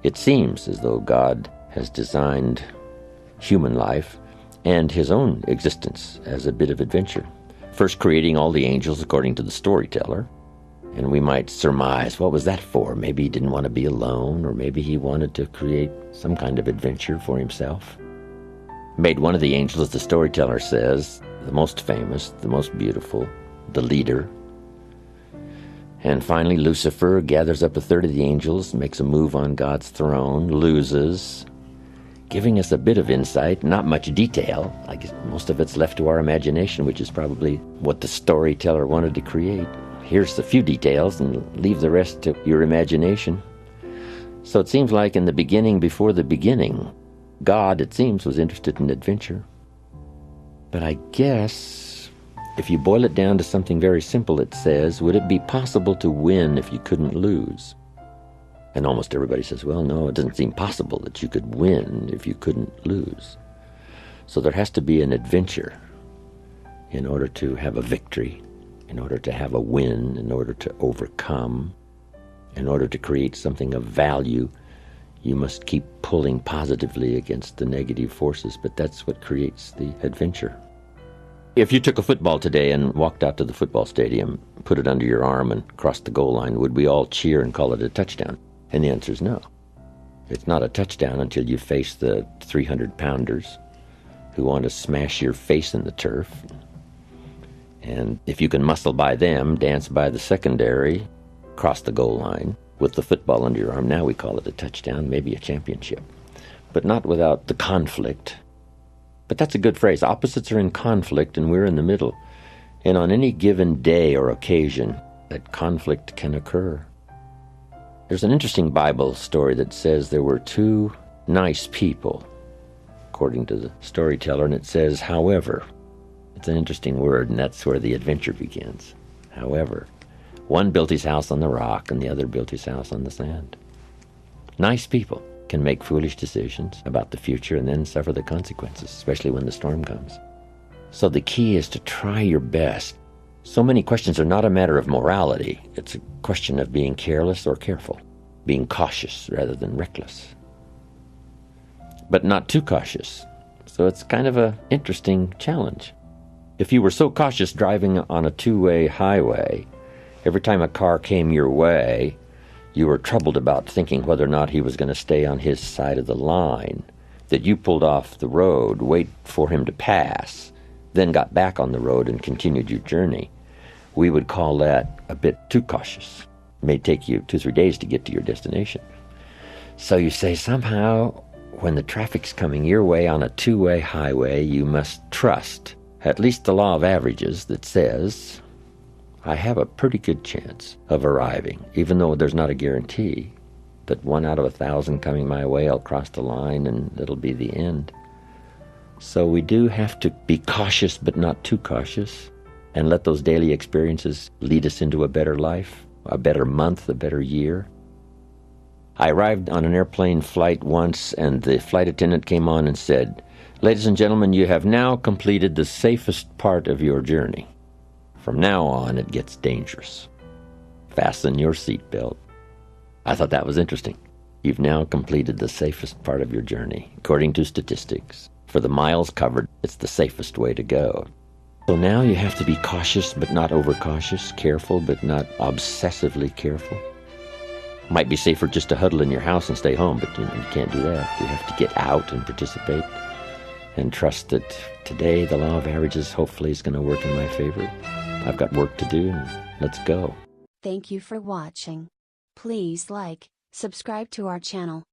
It seems as though God has designed human life and his own existence as a bit of adventure. First creating all the angels according to the storyteller, and we might surmise, what was that for? Maybe he didn't want to be alone, or maybe he wanted to create some kind of adventure for himself. Made one of the angels, the storyteller says, the most famous, the most beautiful, the leader. And finally, Lucifer gathers up a third of the angels, makes a move on God's throne, loses, giving us a bit of insight, not much detail. I guess most of it's left to our imagination, which is probably what the storyteller wanted to create. Here's a few details and leave the rest to your imagination. So it seems like in the beginning, before the beginning, God, it seems, was interested in adventure. But I guess if you boil it down to something very simple, it says, would it be possible to win if you couldn't lose? And almost everybody says, well, no, it doesn't seem possible that you could win if you couldn't lose. So there has to be an adventure in order to have a victory, in order to have a win, in order to overcome, in order to create something of value. You must keep pulling positively against the negative forces, but that's what creates the adventure. If you took a football today and walked out to the football stadium, put it under your arm and crossed the goal line, would we all cheer and call it a touchdown? And the answer is no. It's not a touchdown until you face the 300-pounders who want to smash your face in the turf. And if you can muscle by them, dance by the secondary, cross the goal line with the football under your arm, now we call it a touchdown, maybe a championship. But not without the conflict. But that's a good phrase. Opposites are in conflict and we're in the middle. And on any given day or occasion, that conflict can occur. There's an interesting Bible story that says there were two nice people, according to the storyteller, and it says, however. It's an interesting word, and that's where the adventure begins. However, one built his house on the rock, and the other built his house on the sand. Nice people can make foolish decisions about the future and then suffer the consequences, especially when the storm comes. So the key is to try your best. So many questions are not a matter of morality. It's a question of being careless or careful, being cautious rather than reckless, but not too cautious. So it's kind of an interesting challenge. If you were so cautious driving on a two-way highway, every time a car came your way, you were troubled about thinking whether or not he was going to stay on his side of the line, that you pulled off the road, wait for him to pass, then got back on the road and continued your journey. We would call that a bit too cautious. It may take you 2-3 days to get to your destination. So you say somehow when the traffic's coming your way on a two-way highway, you must trust at least the law of averages that says, I have a pretty good chance of arriving, even though there's not a guarantee that 1 out of 1,000 coming my way, I'll cross the line and it'll be the end. So we do have to be cautious, but not too cautious, and let those daily experiences lead us into a better life, a better month, a better year. I arrived on an airplane flight once, and the flight attendant came on and said, ladies and gentlemen, you have now completed the safest part of your journey. From now on, it gets dangerous. Fasten your seatbelt. I thought that was interesting. You've now completed the safest part of your journey. According to statistics, for the miles covered, it's the safest way to go. So now you have to be cautious but not overcautious, careful but not obsessively careful. Might be safer just to huddle in your house and stay home, but you can't do that. You have to get out and participate and trust that today the law of averages hopefully is going to work in my favor. I've got work to do, and let's go. Thank you for watching. Please like, subscribe to our channel,